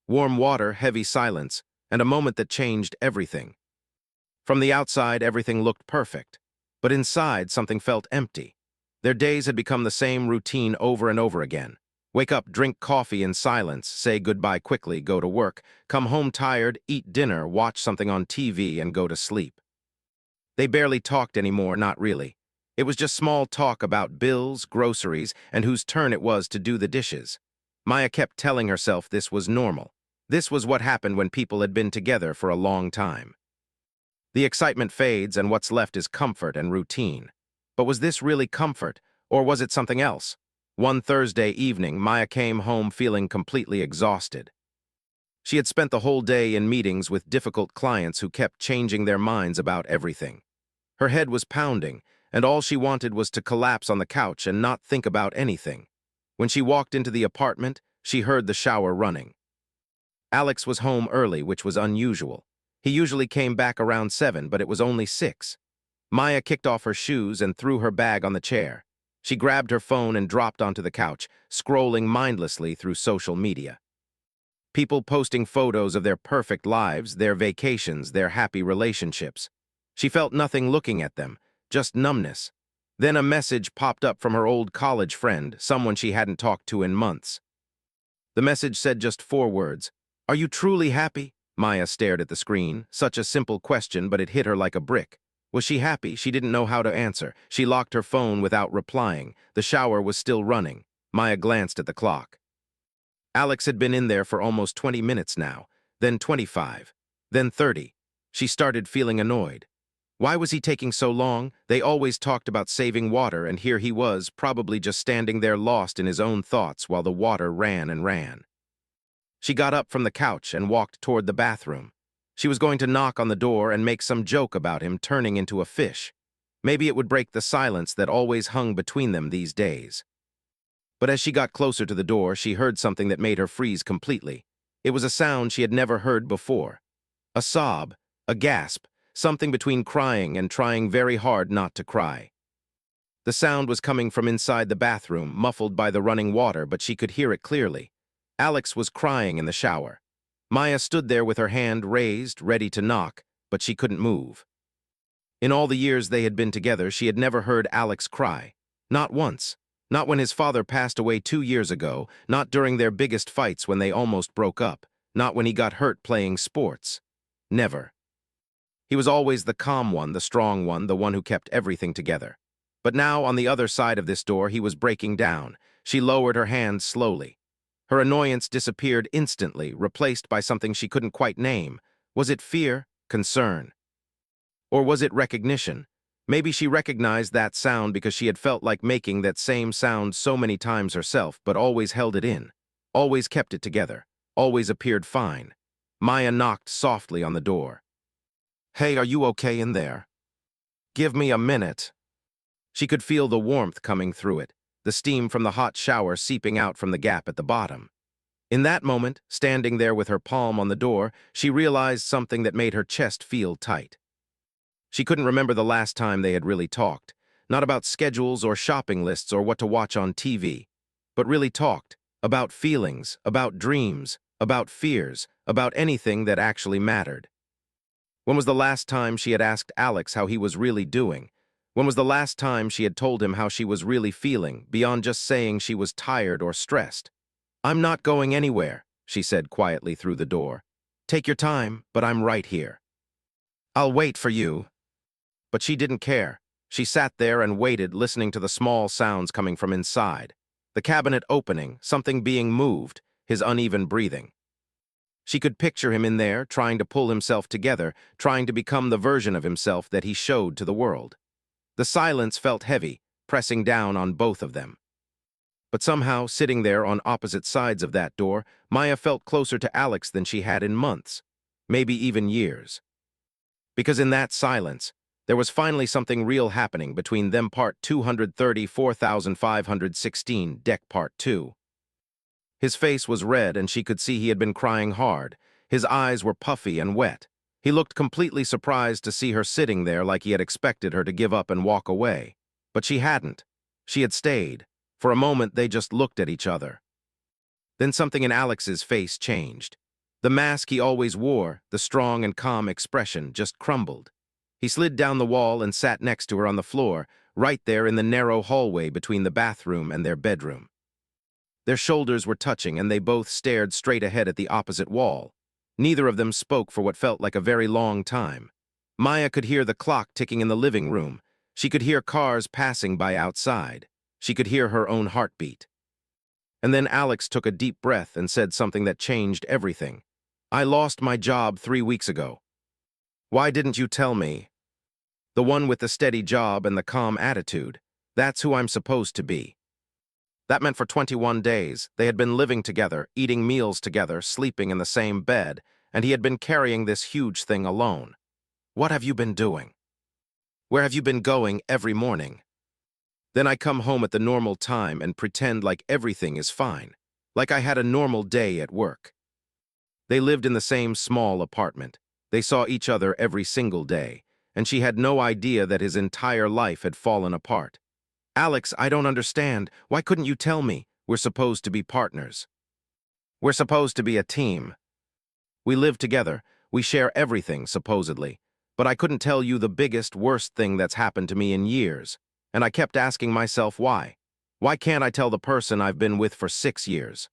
Warm water, heavy silence, and a moment that changed everything. From the outside, everything looked perfect, but inside, something felt empty. Their days had become the same routine over and over again. Wake up, drink coffee in silence, say goodbye quickly, go to work, come home tired, eat dinner, watch something on TV, and go to sleep. They barely talked anymore, not really. It was just small talk about bills, groceries, and whose turn it was to do the dishes. Maya kept telling herself this was normal. This was what happened when people had been together for a long time. The excitement fades and what's left is comfort and routine. But was this really comfort, or was it something else? One Thursday evening, Maya came home feeling completely exhausted. She had spent the whole day in meetings with difficult clients who kept changing their minds about everything. Her head was pounding, and all she wanted was to collapse on the couch and not think about anything. When she walked into the apartment, she heard the shower running. Alex was home early, which was unusual. He usually came back around 7, but it was only 6. Maya kicked off her shoes and threw her bag on the chair. She grabbed her phone and dropped onto the couch, scrolling mindlessly through social media. People posting photos of their perfect lives, their vacations, their happy relationships. She felt nothing looking at them, just numbness. Then a message popped up from her old college friend, someone she hadn't talked to in months. The message said just 4 words. "Are you truly happy?" Maya stared at the screen. Such a simple question, but it hit her like a brick. Was she happy? She didn't know how to answer. She locked her phone without replying. The shower was still running. Maya glanced at the clock. Alex had been in there for almost 20 minutes now, then 25, then 30. She started feeling annoyed. Why was he taking so long? They always talked about saving water, and here he was, probably just standing there lost in his own thoughts while the water ran and ran. She got up from the couch and walked toward the bathroom. She was going to knock on the door and make some joke about him turning into a fish. Maybe it would break the silence that always hung between them these days. But as she got closer to the door, she heard something that made her freeze completely. It was a sound she had never heard before. A sob, a gasp, something between crying and trying very hard not to cry. The sound was coming from inside the bathroom, muffled by the running water, but she could hear it clearly. Alex was crying in the shower. Maya stood there with her hand raised, ready to knock, but she couldn't move. In all the years they had been together, she had never heard Alex cry. Not once. Not when his father passed away 2 years ago, not during their biggest fights when they almost broke up, not when he got hurt playing sports. Never. He was always the calm one, the strong one, the one who kept everything together. But now, on the other side of this door, he was breaking down. She lowered her hands slowly. Her annoyance disappeared instantly, replaced by something she couldn't quite name. Was it fear? Concern? Or was it recognition? Maybe she recognized that sound because she had felt like making that same sound so many times herself, but always held it in, always kept it together, always appeared fine. Maya knocked softly on the door. "Hey, are you okay in there? Give me a minute." She could feel the warmth coming through it, the steam from the hot shower seeping out from the gap at the bottom. In that moment, standing there with her palm on the door, she realized something that made her chest feel tight. She couldn't remember the last time they had really talked, not about schedules or shopping lists or what to watch on TV, but really talked about feelings, about dreams, about fears, about anything that actually mattered. When was the last time she had asked Alex how he was really doing? When was the last time she had told him how she was really feeling, beyond just saying she was tired or stressed? "I'm not going anywhere," she said quietly through the door. "Take your time, but I'm right here. I'll wait for you." But she didn't care. She sat there and waited, listening to the small sounds coming from inside. The cabinet opening, something being moved, his uneven breathing. She could picture him in there, trying to pull himself together, trying to become the version of himself that he showed to the world. The silence felt heavy, pressing down on both of them. But somehow, sitting there on opposite sides of that door, Maya felt closer to Alex than she had in months, maybe even years. Because in that silence, there was finally something real happening between them. Part 234,516, Deck Part 2. His face was red and she could see he had been crying hard. His eyes were puffy and wet. He looked completely surprised to see her sitting there like he had expected her to give up and walk away. But she hadn't. She had stayed. For a moment they just looked at each other. Then something in Alex's face changed. The mask he always wore, the strong and calm expression, just crumbled. He slid down the wall and sat next to her on the floor, right there in the narrow hallway between the bathroom and their bedroom. Their shoulders were touching, and they both stared straight ahead at the opposite wall. Neither of them spoke for what felt like a very long time. Maya could hear the clock ticking in the living room. She could hear cars passing by outside. She could hear her own heartbeat. And then Alex took a deep breath and said something that changed everything. "I lost my job 3 weeks ago." "Why didn't you tell me?" "The one with the steady job and the calm attitude. That's who I'm supposed to be." That meant for 21 days, they had been living together, eating meals together, sleeping in the same bed, and he had been carrying this huge thing alone. "What have you been doing? Where have you been going every morning?" "Then I come home at the normal time and pretend like everything is fine, like I had a normal day at work." They lived in the same small apartment. They saw each other every single day, and she had no idea that his entire life had fallen apart. "Alex, I don't understand. Why couldn't you tell me? We're supposed to be partners. We're supposed to be a team. We live together. We share everything, supposedly. But I couldn't tell you the biggest, worst thing that's happened to me in years. And I kept asking myself why. Why can't I tell the person I've been with for 6 years?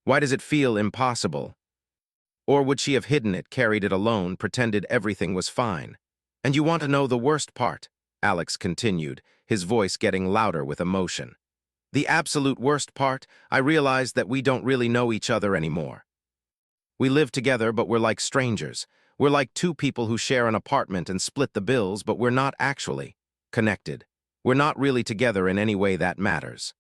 Why does it feel impossible?" Or would she have hidden it, carried it alone, pretended everything was fine? "And you want to know the worst part?" Alex continued, his voice getting louder with emotion. "The absolute worst part, I realized that we don't really know each other anymore. We live together, but we're like strangers. We're like two people who share an apartment and split the bills, but we're not actually connected. We're not really together in any way that matters."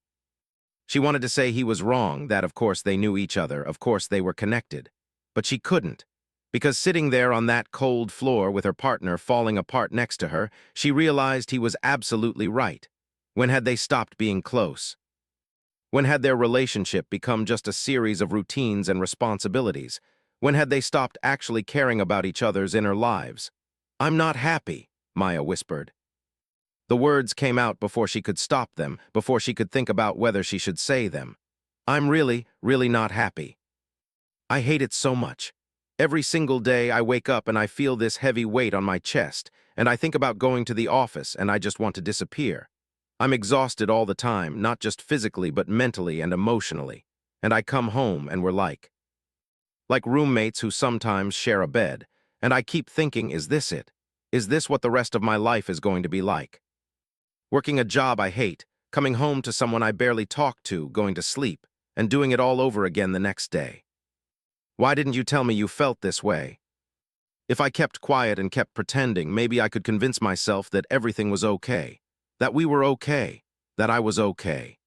She wanted to say he was wrong, that of course they knew each other, of course they were connected. But she couldn't, because sitting there on that cold floor with her partner falling apart next to her, she realized he was absolutely right. When had they stopped being close? When had their relationship become just a series of routines and responsibilities? When had they stopped actually caring about each other's inner lives? "I'm not happy," Maya whispered. The words came out before she could stop them, before she could think about whether she should say them. "I'm really, really not happy. I hate it so much. Every single day I wake up and I feel this heavy weight on my chest, and I think about going to the office and I just want to disappear. I'm exhausted all the time, not just physically but mentally and emotionally. And I come home and we're like roommates who sometimes share a bed, and I keep thinking, is this it? Is this what the rest of my life is going to be like? Working a job I hate, coming home to someone I barely talk to, going to sleep, and doing it all over again the next day. Why didn't you tell me you felt this way? If I kept quiet and kept pretending, maybe I could convince myself that everything was okay, that we were okay, that I was okay."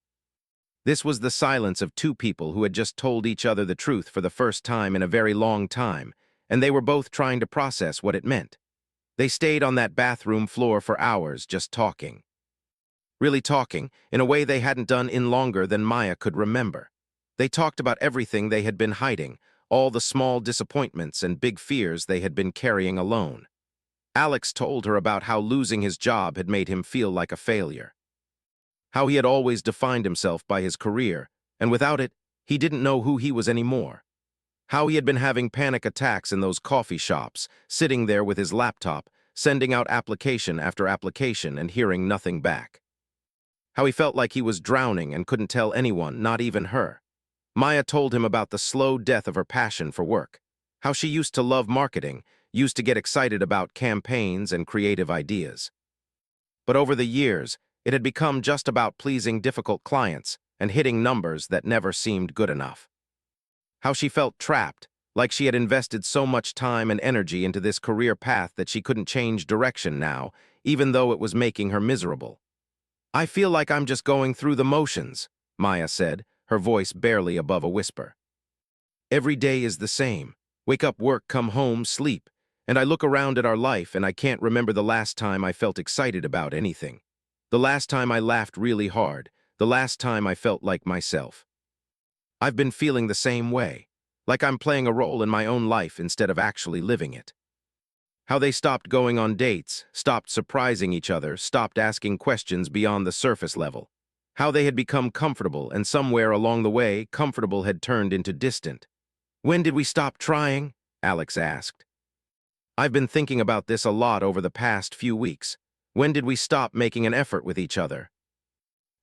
This was the silence of two people who had just told each other the truth for the first time in a very long time, and they were both trying to process what it meant. They stayed on that bathroom floor for hours just talking. Really talking, in a way they hadn't done in longer than Maya could remember. They talked about everything they had been hiding, all the small disappointments and big fears they had been carrying alone. Alex told her about how losing his job had made him feel like a failure. How he had always defined himself by his career, and without it, he didn't know who he was anymore. How he had been having panic attacks in those coffee shops, sitting there with his laptop, sending out application after application and hearing nothing back. How he felt like he was drowning and couldn't tell anyone, not even her. Maya told him about the slow death of her passion for work, how she used to love marketing, used to get excited about campaigns and creative ideas. But over the years, it had become just about pleasing difficult clients and hitting numbers that never seemed good enough. How she felt trapped, like she had invested so much time and energy into this career path that she couldn't change direction now, even though it was making her miserable. "I feel like I'm just going through the motions," Maya said, her voice barely above a whisper. "Every day is the same. Wake up, work, come home, sleep. And I look around at our life and I can't remember the last time I felt excited about anything. The last time I laughed really hard. The last time I felt like myself. I've been feeling the same way, like I'm playing a role in my own life instead of actually living it." How they stopped going on dates, stopped surprising each other, stopped asking questions beyond the surface level. How they had become comfortable, and somewhere along the way, comfortable had turned into distant. When did we stop trying? Alex asked. I've been thinking about this a lot over the past few weeks. When did we stop making an effort with each other?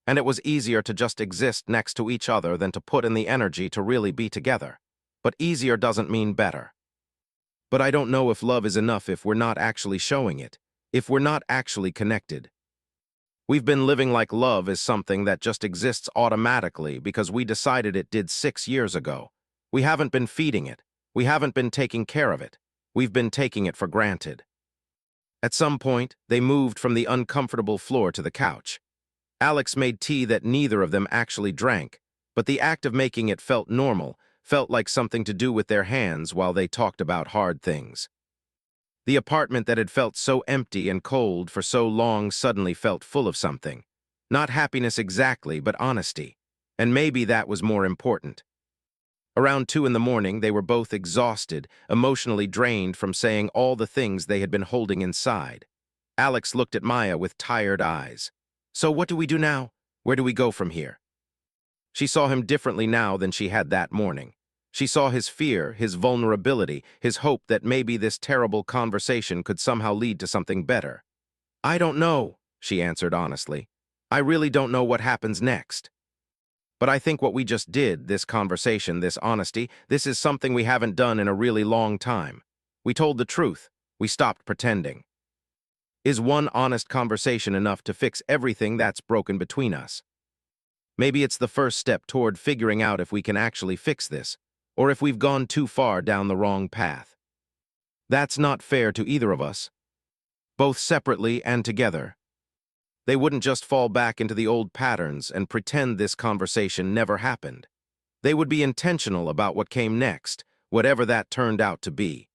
And it was easier to just exist next to each other than to put in the energy to really be together. But easier doesn't mean better. But I don't know if love is enough if we're not actually showing it, if we're not actually connected. We've been living like love is something that just exists automatically because we decided it did 6 years ago. We haven't been feeding it. We haven't been taking care of it. We've been taking it for granted. At some point, they moved from the uncomfortable floor to the couch. Alex made tea that neither of them actually drank, but the act of making it felt normal, felt like something to do with their hands while they talked about hard things. The apartment that had felt so empty and cold for so long suddenly felt full of something. Not happiness exactly, but honesty. And maybe that was more important. Around 2 in the morning, they were both exhausted, emotionally drained from saying all the things they had been holding inside. Alex looked at Maya with tired eyes. So what do we do now? Where do we go from here? She saw him differently now than she had that morning. She saw his fear, his vulnerability, his hope that maybe this terrible conversation could somehow lead to something better. I don't know, she answered honestly. I really don't know what happens next. But I think what we just did, this conversation, this honesty, this is something we haven't done in a really long time. We told the truth. We stopped pretending. Is one honest conversation enough to fix everything that's broken between us? Maybe it's the first step toward figuring out if we can actually fix this, or if we've gone too far down the wrong path. That's not fair to either of us, both separately and together. They wouldn't just fall back into the old patterns and pretend this conversation never happened. They would be intentional about what came next, whatever that turned out to be.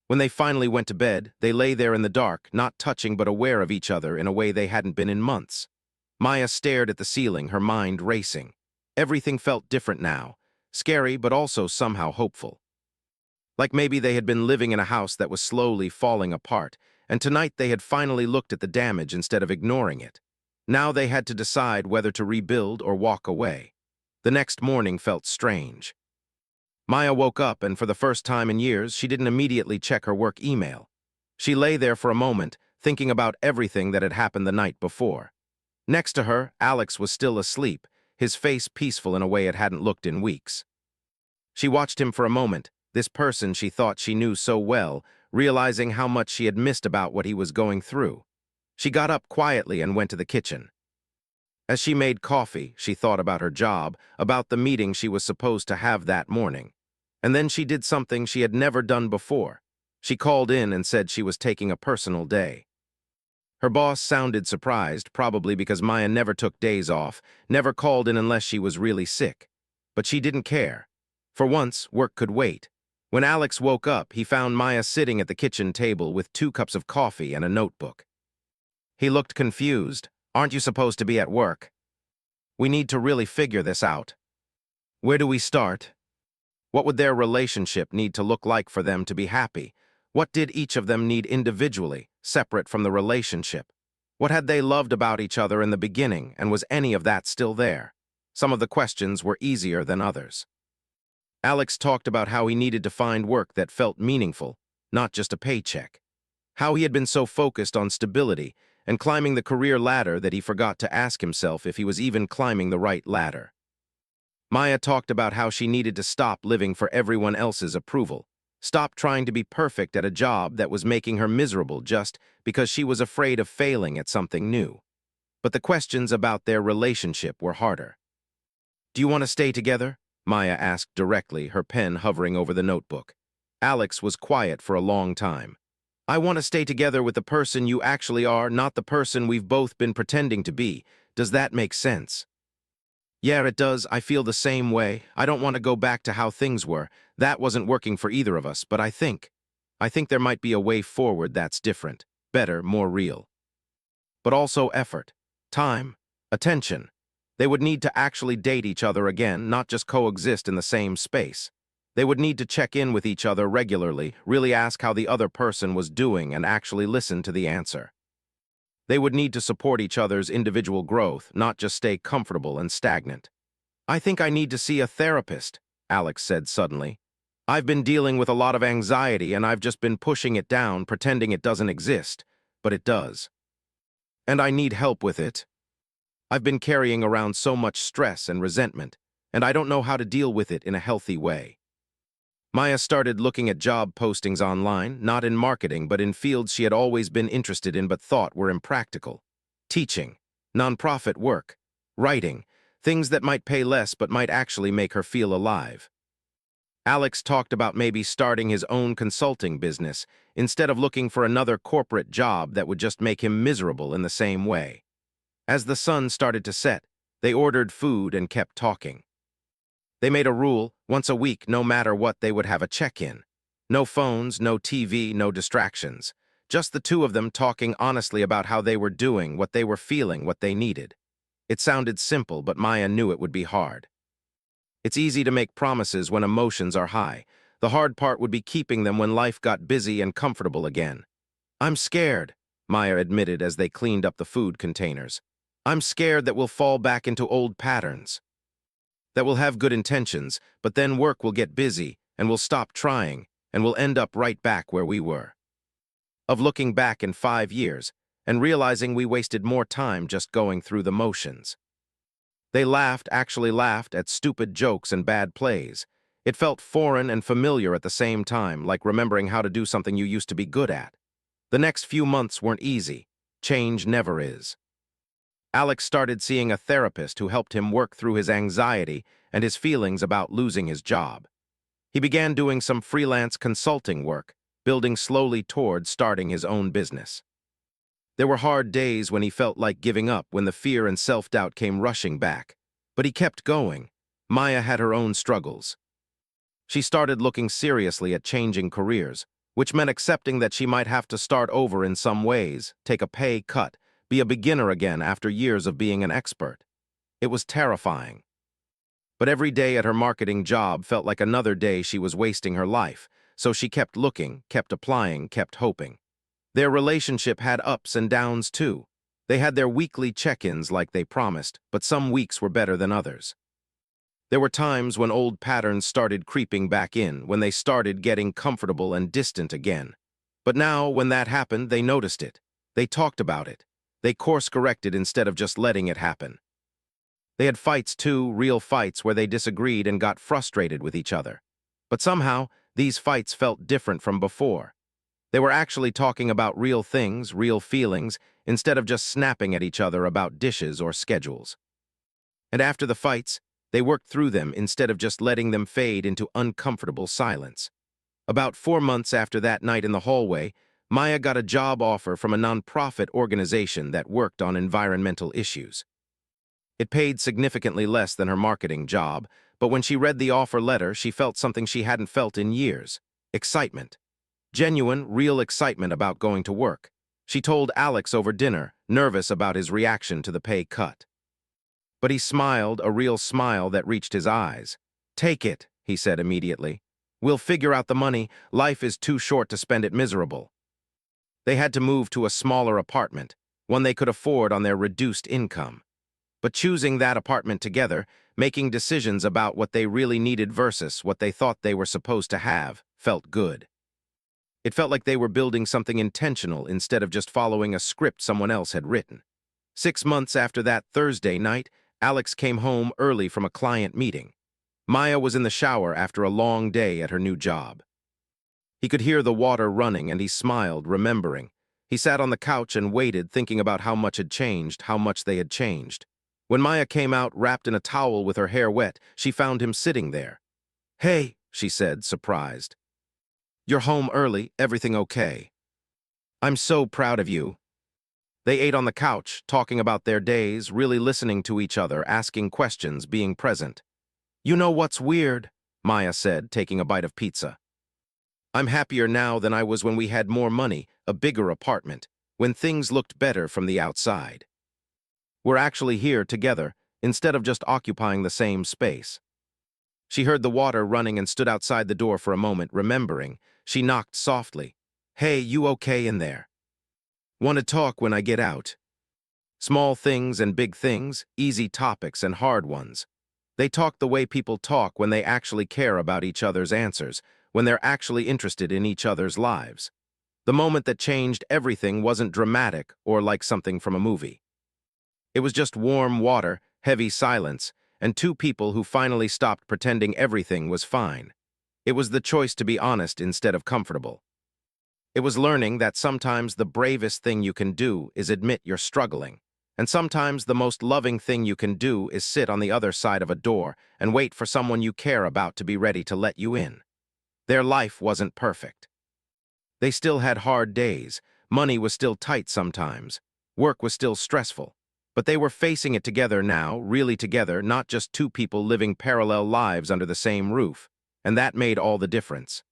When they finally went to bed, they lay there in the dark, not touching but aware of each other in a way they hadn't been in months. Maya stared at the ceiling, her mind racing. Everything felt different now, scary but also somehow hopeful. Like maybe they had been living in a house that was slowly falling apart, and tonight they had finally looked at the damage instead of ignoring it. Now they had to decide whether to rebuild or walk away. The next morning felt strange. Maya woke up, and for the first time in years, she didn't immediately check her work email. She lay there for a moment, thinking about everything that had happened the night before. Next to her, Alex was still asleep, his face peaceful in a way it hadn't looked in weeks. She watched him for a moment, this person she thought she knew so well, realizing how much she had missed about what he was going through. She got up quietly and went to the kitchen. As she made coffee, she thought about her job, about the meeting she was supposed to have that morning. And then she did something she had never done before. She called in and said she was taking a personal day. Her boss sounded surprised, probably because Maya never took days off, never called in unless she was really sick. But she didn't care. For once, work could wait. When Alex woke up, he found Maya sitting at the kitchen table with 2 cups of coffee and a notebook. He looked confused. Aren't you supposed to be at work? We need to really figure this out. Where do we start? What would their relationship need to look like for them to be happy? What did each of them need individually, separate from the relationship? What had they loved about each other in the beginning, and was any of that still there? Some of the questions were easier than others. Alex talked about how he needed to find work that felt meaningful, not just a paycheck. How he had been so focused on stability and climbing the career ladder that he forgot to ask himself if he was even climbing the right ladder. Maya talked about how she needed to stop living for everyone else's approval, stop trying to be perfect at a job that was making her miserable just because she was afraid of failing at something new. But the questions about their relationship were harder. Do you want to stay together? Maya asked directly, her pen hovering over the notebook. Alex was quiet for a long time. I want to stay together with the person you actually are, not the person we've both been pretending to be. Does that make sense? Yeah, it does. I feel the same way. I don't want to go back to how things were. That wasn't working for either of us, but I think there might be a way forward that's different, better, more real. But also effort, time, attention. They would need to actually date each other again, not just coexist in the same space. They would need to check in with each other regularly, really ask how the other person was doing and actually listen to the answer. They would need to support each other's individual growth, not just stay comfortable and stagnant. I think I need to see a therapist, Alex said suddenly. I've been dealing with a lot of anxiety and I've just been pushing it down, pretending it doesn't exist, but it does. And I need help with it. I've been carrying around so much stress and resentment, and I don't know how to deal with it in a healthy way. Maya started looking at job postings online, not in marketing, but in fields she had always been interested in but thought were impractical. Teaching, nonprofit work, writing, things that might pay less but might actually make her feel alive. Alex talked about maybe starting his own consulting business instead of looking for another corporate job that would just make him miserable in the same way. As the sun started to set, they ordered food and kept talking. They made a rule, once a week, no matter what, they would have a check-in. No phones, no TV, no distractions. Just the two of them talking honestly about how they were doing, what they were feeling, what they needed. It sounded simple, but Maya knew it would be hard. It's easy to make promises when emotions are high. The hard part would be keeping them when life got busy and comfortable again. "I'm scared," Maya admitted as they cleaned up the food containers. "I'm scared that we'll fall back into old patterns. That we'll have good intentions, but then work will get busy, and we'll stop trying, and we'll end up right back where we were. Of looking back in 5 years, and realizing we wasted more time just going through the motions." They laughed, actually laughed, at stupid jokes and bad plays. It felt foreign and familiar at the same time, like remembering how to do something you used to be good at. The next few months weren't easy. Change never is. Alex started seeing a therapist who helped him work through his anxiety and his feelings about losing his job. He began doing some freelance consulting work, building slowly toward starting his own business. There were hard days when he felt like giving up, when the fear and self-doubt came rushing back. But he kept going. Maya had her own struggles. She started looking seriously at changing careers, which meant accepting that she might have to start over in some ways, take a pay cut, be a beginner again after years of being an expert. It was terrifying. But every day at her marketing job felt like another day she was wasting her life, so she kept looking, kept applying, kept hoping. Their relationship had ups and downs too. They had their weekly check-ins like they promised, but some weeks were better than others. There were times when old patterns started creeping back in, when they started getting comfortable and distant again. But now, when that happened, they noticed it. They talked about it. They course-corrected instead of just letting it happen. They had fights too, real fights where they disagreed and got frustrated with each other. But somehow, these fights felt different from before. They were actually talking about real things, real feelings, instead of just snapping at each other about dishes or schedules. And after the fights, they worked through them instead of just letting them fade into uncomfortable silence. About 4 months after that night in the hallway, Maya got a job offer from a nonprofit organization that worked on environmental issues. It paid significantly less than her marketing job, but when she read the offer letter, she felt something she hadn't felt in years: excitement. Genuine, real excitement about going to work. She told Alex over dinner, nervous about his reaction to the pay cut. But he smiled, a real smile that reached his eyes. "Take it," he said immediately. "We'll figure out the money. Life is too short to spend it miserable." They had to move to a smaller apartment, one they could afford on their reduced income. But choosing that apartment together, making decisions about what they really needed versus what they thought they were supposed to have, felt good. It felt like they were building something intentional instead of just following a script someone else had written. 6 months after that Thursday night, Alex came home early from a client meeting. Maya was in the shower after a long day at her new job. He could hear the water running and he smiled, remembering. He sat on the couch and waited, thinking about how much had changed, how much they had changed. When Maya came out, wrapped in a towel with her hair wet, she found him sitting there. "Hey," she said, surprised. "You're home early, everything okay? I'm so proud of you." They ate on the couch, talking about their days, really listening to each other, asking questions, being present. "You know what's weird?" Maya said, taking a bite of pizza. "I'm happier now than I was when we had more money, a bigger apartment, when things looked better from the outside. We're actually here together, instead of just occupying the same space." She heard the water running and stood outside the door for a moment, remembering. She knocked softly. "Hey, you okay in there? Want to talk when I get out?" Small things and big things, easy topics and hard ones. They talked the way people talk when they actually care about each other's answers, when they're actually interested in each other's lives. The moment that changed everything wasn't dramatic or like something from a movie. It was just warm water, heavy silence, and two people who finally stopped pretending everything was fine. It was the choice to be honest instead of comfortable. It was learning that sometimes the bravest thing you can do is admit you're struggling, and sometimes the most loving thing you can do is sit on the other side of a door and wait for someone you care about to be ready to let you in. Their life wasn't perfect. They still had hard days, money was still tight sometimes, work was still stressful, but they were facing it together now, really together, not just two people living parallel lives under the same roof, and that made all the difference.